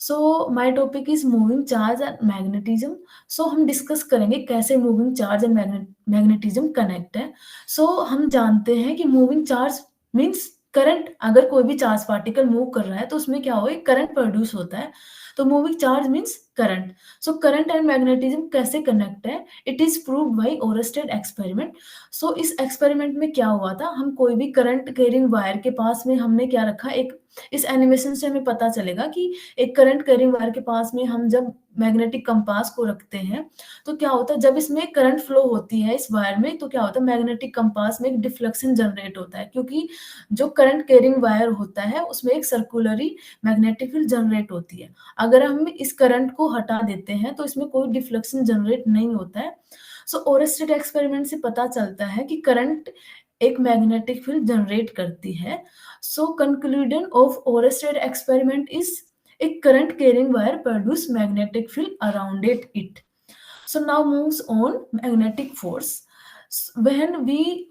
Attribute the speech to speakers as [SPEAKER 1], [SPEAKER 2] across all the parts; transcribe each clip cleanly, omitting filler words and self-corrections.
[SPEAKER 1] So my topic is moving charge and magnetism. So हम discuss करेंगे कैसे moving charge and magnetism connect है। So हम जानते हैं कि मूविंग चार्ज मींस करंट। अगर कोई भी चार्ज पार्टिकल मूव कर रहा है तो उसमें क्या होगा, करंट प्रोड्यूस होता है। तो moving charge means current. So current and magnetism कैसे कनेक्ट है, it is proved by Oersted experiment. So इस एक्सपेरिमेंट में क्या हुआ था, हम कोई भी करंट कैरिंग वायर के पास में हमने क्या रखा, एक इस एनिमेशन से हमें पता चलेगा कि एक करंट कैरिंग वायर के पास में हम जब मैग्नेटिक कंपास को रखते हैं तो क्या होता है, जब इसमें करंट फ्लो होती है इस वायर में तो क्या होता है, मैग्नेटिक कंपास में एक डिफ्लेक्शन जनरेट होता है, क्योंकि जो करंट कैरिंग वायर होता है उसमें एक सर्कुलरी मैग्नेटिक फील्ड जनरेट होती है। अगर हम इस करंट को हटा देते हैं तो इसमें कोई डिफ्लेक्शन जनरेट नहीं होता है। सो ओरेस्टेड एक्सपेरिमेंट से पता चलता है कि करंट एक मैग्नेटिक फील्ड जनरेट करती है। So conclusion of Oersted experiment is a current carrying wire produce magnetic field around it. So now moves on magnetic force. When we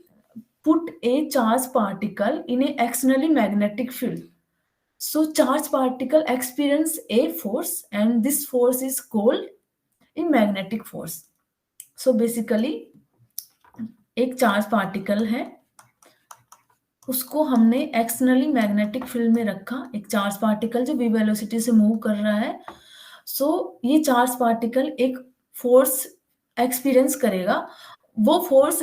[SPEAKER 1] put a charged particle in a externally magnetic field, so charged particle experience a force and this force is called a magnetic force. So basically एक charge particle है, उसको हमने externally magnetic field में रखा, एक charge particle जो we velocity से move कर रहा है। सो ये चार्ज पार्टिकल एक फोर्स एक्सपीरियंस करेगा। वो force,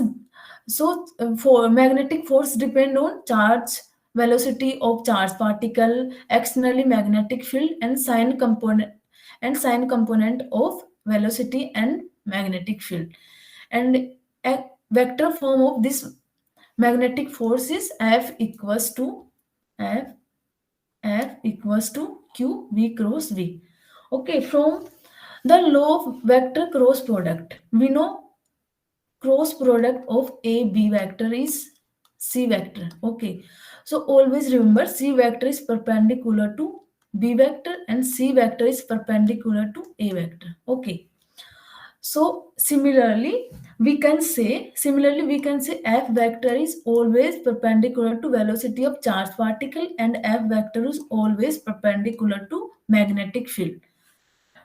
[SPEAKER 1] so magnetic force depend on charge velocity of charge particle, externally magnetic field and sign component of velocity and magnetic field. And vector form of this magnetic force is F equals to Q V cross V. Okay, from the law of vector cross product, we know cross product of A B vector is C vector. Okay, so always remember C vector is perpendicular to B vector and C vector is perpendicular to A vector. Okay. So similarly we can say F vector is always perpendicular to velocity of charged particle and F vector is always perpendicular to magnetic field.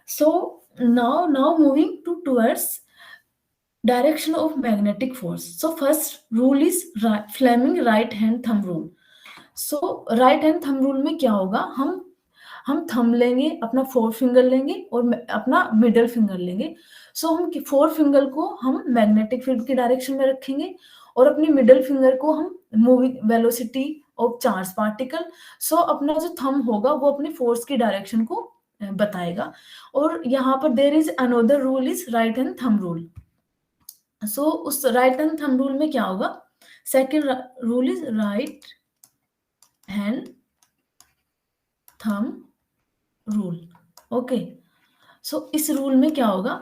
[SPEAKER 1] So now moving towards direction of magnetic force. So first rule is Fleming right hand thumb rule. So right hand thumb rule में क्या होगा, हम thumb लेंगे, अपना four finger लेंगे और अपना middle finger लेंगे। सो हम फोर फिंगर को हम मैग्नेटिक फील्ड की डायरेक्शन में रखेंगे और अपनी मिडल फिंगर को हम moving velocity of charge particle. So अपना जो थंब होगा वो अपनी फोर्स की डायरेक्शन को बताएगा। और यहाँ पर there is another rule is right hand thumb rule. So उस राइट हैंड थंब रूल में क्या होगा, second rule is right hand thumb rule. Okay, so इस रूल में क्या होगा,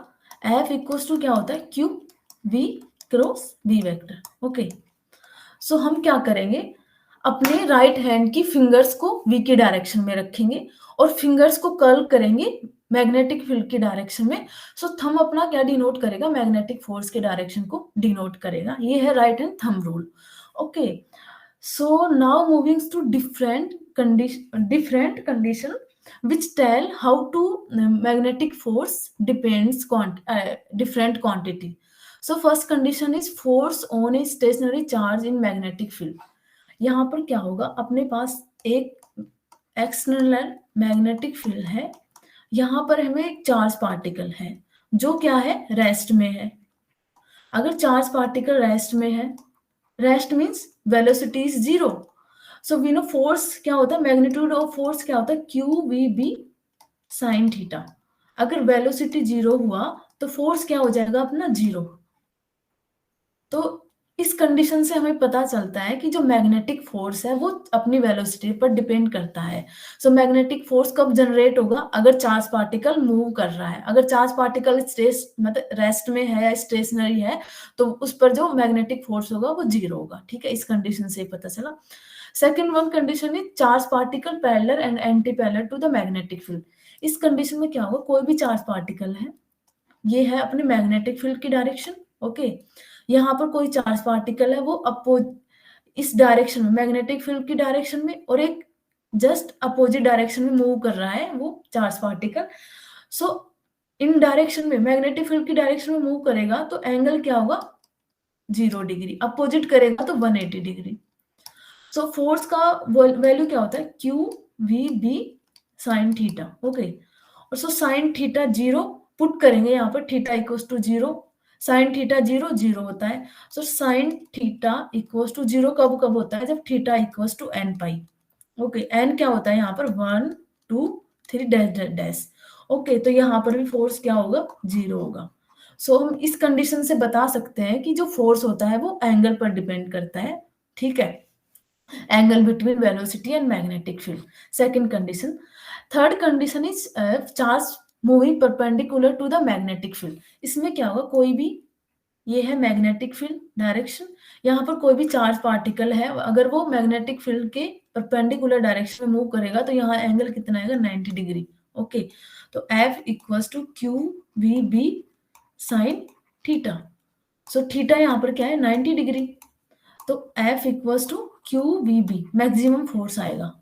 [SPEAKER 1] F इक्वल्स टू क्या होता है, Q V cross V vector. Okay, so हम क्या करेंगे, अपने राइट हैंड की फिंगर्स को V की डायरेक्शन में रखेंगे और फिंगर्स को कर्ल करेंगे मैग्नेटिक फील्ड की डायरेक्शन में। सो थंब अपना क्या डिनोट करेगा, मैग्नेटिक फोर्स के डायरेक्शन को डिनोट करेगा। ये है right hand thumb rule. Okay, so now moving to different condition which tell how to magnetic force depends different quantity. So first condition is force on a stationary charge in magnetic field. यहाँ पर क्या होगा, अपने पास एक external magnetic field है, यहाँ पर हमें एक चार्ज पार्टिकल है जो क्या है, रेस्ट में है। अगर चार्ज पार्टिकल रेस्ट में है, rest means velocity is zero. So we know force क्या होता है, मैग्नीट्यूड ऑफ फोर्स क्या होता है, q v b sine theta. अगर वेलोसिटी जीरो हुआ तो फोर्स क्या हो जाएगा अपना, जीरो। तो इस कंडीशन से हमें पता चलता है कि जो मैग्नेटिक फोर्स है वो अपनी वेलोसिटी पर डिपेंड करता है। सो मैग्नेटिक फोर्स कब जनरेट होगा, अगर चार्ज पार्टिकल मूव कर रहा है। अगर चार्ज पार्टिकल मतलब रेस्ट में है या स्टेशनरी है तो उस पर जो मैग्नेटिक फोर्स होगा वो जीरो होगा। ठीक है, इस कंडीशन से पता चला। Second one condition is charge particle parallel and anti parallel to the magnetic field. इस कंडीशन में क्या होगा, कोई भी चार्ज पार्टिकल है, ये है अपने मैग्नेटिक फील्ड की डायरेक्शन। ओके, यहाँ पर कोई चार्ज पार्टिकल है वो इस डायरेक्शन में, मैग्नेटिक फील्ड की डायरेक्शन में, और एक जस्ट अपोजिट डायरेक्शन में मूव कर रहा है वो चार्ज पार्टिकल। सो इन डायरेक्शन में, मैग्नेटिक फील्ड की डायरेक्शन में मूव करेगा तो एंगल क्या होगा, 0 डिग्री। अपोजिट करेगा तो 180 डिग्री। सो फोर्स का वैल्यू क्या होता है, q v b sine theta. Okay, और सो साइन थीटा 0 पुट करेंगे यहाँ पर, theta equals to 0, sine theta 0 0 होता है। So sine theta equals to 0 कब कब होता है, जब theta equals to n pi. Okay, n क्या होता है यहाँ पर, 1 2 3 डैश डैश डैश। ओके, तो यहाँ पर भी फोर्स क्या होगा, 0 होगा। सो हम इस कंडीशन से बता सकते हैं कि जो फोर्स होता है वो एंगल पर डिपेंड करता है। ठीक है, angle between velocity and magnetic field. Second condition. Third condition is charge moving perpendicular to the magnetic field. इसमें क्या होगा, कोई भी, ये है मैग्नेटिक फील्ड डायरेक्शन, यहाँ पर कोई भी चार्ज पार्टिकल है, अगर वो मैग्नेटिक फील्ड के परपेंडिकुलर डायरेक्शन में मूव करेगा तो यहाँ एंगल कितना आएगा, 90 डिग्री। ओके, तो F equals to q v b sine theta. So theta यहाँ पर क्या है, 90 डिग्री। तो F equals to q v b, maximum force आएगा।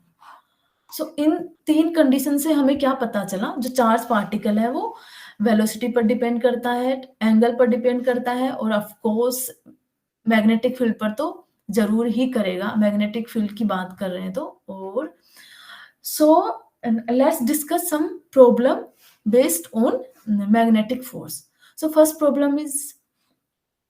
[SPEAKER 1] सो इन तीन कंडीशन से हमें क्या पता चला, जो चार्ज पार्टिकल है वो वेलोसिटी पर डिपेंड करता है, एंगल पर डिपेंड करता है, और ऑफ कोर्स मैग्नेटिक फील्ड पर तो जरूर ही करेगा, मैग्नेटिक फील्ड की बात कर रहे हैं तो। और so let's discuss some problem based on magnetic force. So first problem is,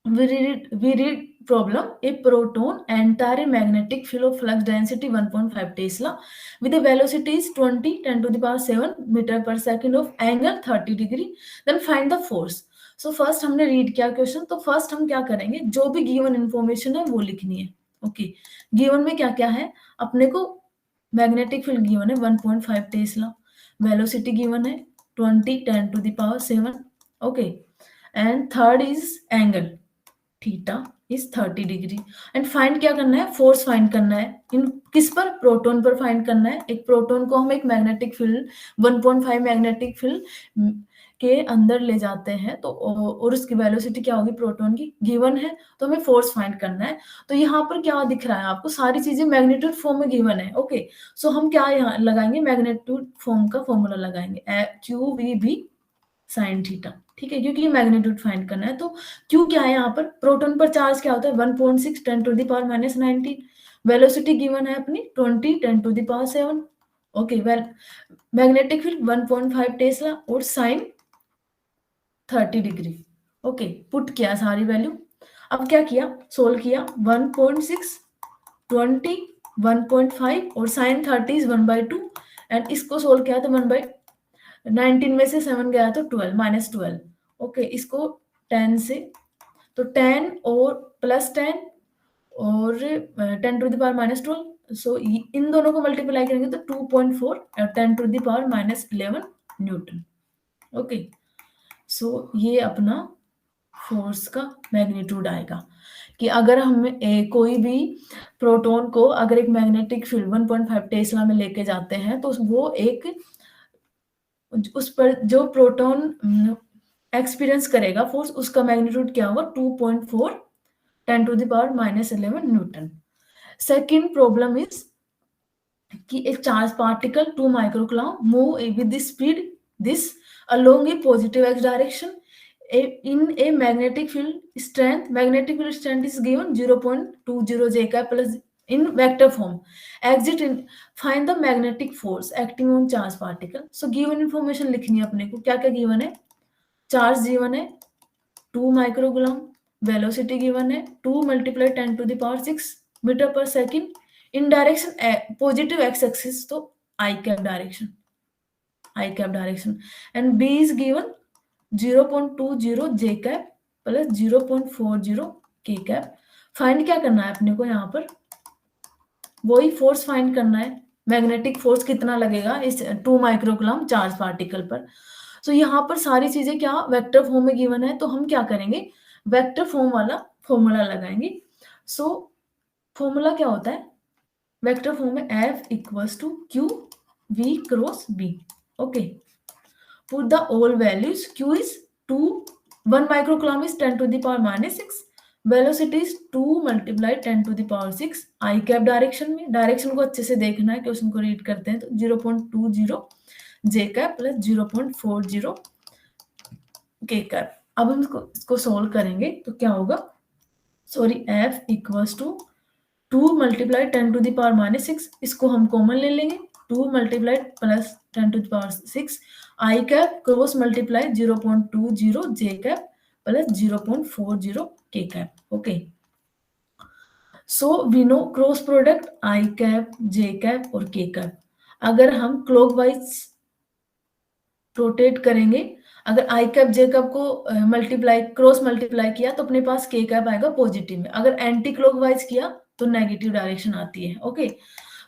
[SPEAKER 1] we read problem, a proton enter a magnetic field of flux density 1.5 tesla with a velocity is 20 10 to the power 7 meter per second of angle 30 degree, then find the force. So first हमने read किया question, तो first हम क्या करेंगे, जो भी given information है वो लिखनी है। ओके, गिवन में क्या क्या है, अपने को मैग्नेटिक फील्ड गिवन है 1.5 टेस्ला, वेलोसिटी गिवन है 20 10 to the power 7। Okay, and third is angle, theta is 30 degree. And find क्या करना है, फोर्स फाइंड करना है, इन किस पर, प्रोटॉन पर फाइंड करना है। एक प्रोटॉन को हम एक मैग्नेटिक फील्ड 1.5 मैग्नेटिक फील्ड के अंदर ले जाते हैं तो, और उसकी वेलोसिटी क्या होगी प्रोटॉन की, गिवन है, तो हमें फोर्स फाइंड करना है। तो यहाँ पर क्या दिख रहा है आपको, सारी चीजें मैग्नीट्यूड फॉर्म में गिवन है। ओके, सो हम क्या यहाँ लगाएंगे, मैग्नीट्यूड फॉर्म का फॉर्मूला लगाएंगे, q v b sine theta. ठीक है, क्योंकि मैग्नीट्यूड फाइंड करना है। तो क्यू क्या है यहाँ पर, प्रोटॉन पर चार्ज क्या होता है, 1.6 10 to the power -19, velocity given है अपनी 20 10 to the power 7। Okay, well magnetic field 1.5 tesla और साइन 30 डिग्री। ओके, पुट किया सारी वैल्यू। अब क्या किया, सोल्व किया, 1.6 20 1.5 और साइन 30 is 1/2, एंड इसको सोल्व किया तो 1/19 में से 7 गया तो 12 -12। ओके, इसको 10 से, तो 10 और +10 और 10 टू द पावर -12, सो इन दोनों को मल्टीप्लाई करेंगे तो 2.4 और 10 to the power -11 newton. Okay, so ये अपना फोर्स का मैग्नीट्यूड आएगा कि अगर हम कोई भी प्रोटॉन को अगर एक मैग्नेटिक फील्ड 1.5 टेस्ला में लेके जाते हैं तो वो एक, उस पर जो प्रोटॉन एक्सपीरियंस करेगा फोर्स, उसका मैग्नीट्यूड क्या होगा, 2.4 10 to the power -11 newton. Second problem is कि एक charge particle 2 microcoulomb move with the speed this along a positive x direction in a magnetic field strength, magnetic field strength is given 0.20 j cap plus in vector form, exit in, find the magnetic force acting on charge particle। so given information लिखनी है अपने को, क्या क्या given है, charge given है 2 microcoulomb, velocity given है 2 × 10 to the power 6 metre पर second, in direction positive X axis, तो I cap direction, and B is given 0.20 j cap plus 0.40 k cap. Find क्या करना है अपने को, यहाँ पर वही फोर्स फाइंड करना है, मैग्नेटिक फोर्स कितना लगेगा इस 2 माइक्रोकूलम चार्ज पार्टिकल पर। सो यहाँ पर सारी चीजें क्या वेक्टर फॉर्म में गिवन है, तो हम क्या करेंगे, वेक्टर फॉर्म वाला फॉर्मूला लगाएंगे। सो फॉर्मूला क्या होता है, वेक्टर फॉर्म में F equals to q v cross b. Okay, put the all values, q is 2, 1 microcoulomb is 10 to the power -6, velocity is 2 multiply 10⁶ i cap direction में, direction को अच्छे से देखना है, क्वेश्चन को रीड करते हैं तो 0.20 j cap plus 0.40 k cap. अब हम इसको सोल्व करेंगे तो क्या होगा, sorry F equals to 2 multiply 10⁻⁻6, इसको हम कॉमन ले लेंगे, 2 multiply plus 10⁶ i cap cross multiply 0.20 j cap plus 0.40 k cap. Okay, so we know cross product i cap j cap और के कैप। अगर हम क्लॉकवाइज रोटेट करेंगे, अगर i cap j cap को मल्टीप्लाई क्रॉस मल्टीप्लाई किया तो अपने पास के कैप आएगा पॉजिटिव में, अगर एंटी क्लॉकवाइज किया तो नेगेटिव डायरेक्शन आती है। ओके,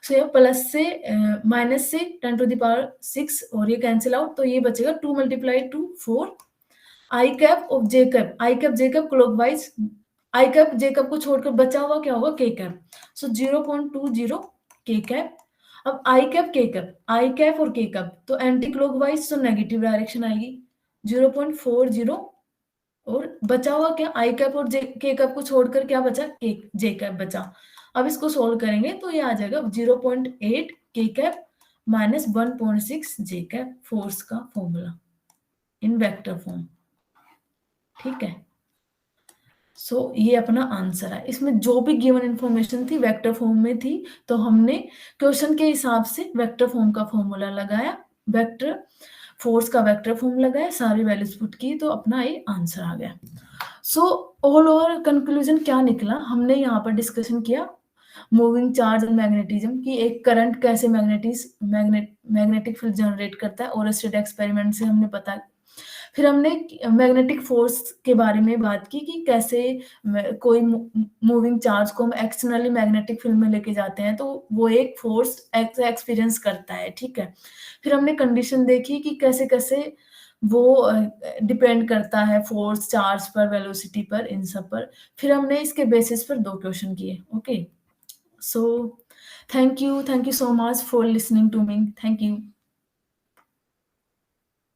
[SPEAKER 1] सो ये प्लस से माइनस से 10⁶ और ये कैंसिल आउट, तो ये बचेगा 2 मल्टीप्लाई 2 4 आई कैप और जे कैप, आई कैप जे कैप क्लॉकवाइज, आई कैप जे कैप को छोड़कर बचा हुआ क्या होगा, के कैप, सो 0.20 के कैप। अब आई कैप के कैप, आई कैप और के कैप तो एंटी क्लॉकवाइज तो नेगेटिव डायरेक्शन आएगी, 0.40 और बचा हुआ क्या, आई कैप और के कैप को छोड़कर क्या बचा, के जे कैप बचा। अब इसको सोल्व करेंगे तो ये आ जाएगा 0.8 के कैप माइनस 1.6 जे कैप, फोर्स का फॉर्मूला इन वेक्टर फॉर्म। ठीक है, सो ये अपना आंसर है। इसमें जो भी गिवन इन्फॉर्मेशन थी वेक्टर फॉर्म में थी, तो हमने क्वेश्चन के हिसाब से वेक्टर फॉर्म का फॉर्मूला लगाया, वेक्टर फोर्स का वेक्टर फॉर्म लगाया, सारी वैल्यूज पुट की, तो अपना ये आंसर आ गया। सो ऑल ओवर कंक्लूजन क्या निकला, हमने यहाँ पर डिस्कशन किया मूविंग चार्ज एंड मैग्नेटिज्म की, एक करंट कैसे मैग्नेटिक फील्ड जनरेट करता है, और स्टेट एक्सपेरिमेंट से हमने पता। फिर हमने मैग्नेटिक फोर्स के बारे में बात की कि कैसे कोई मूविंग चार्ज को हम एक्सटर्नली मैग्नेटिक फील्ड में लेके जाते हैं तो वो एक फोर्स एक्सपीरियंस करता है। ठीक है, फिर हमने कंडीशन देखी कि कैसे कैसे वो डिपेंड करता है फोर्स, चार्ज पर, वेलोसिटी पर, इन सब पर। फिर हमने इसके बेसिस पर 2 क्वेश्चन किए। Okay, so thank you so much for listening to me, thank you.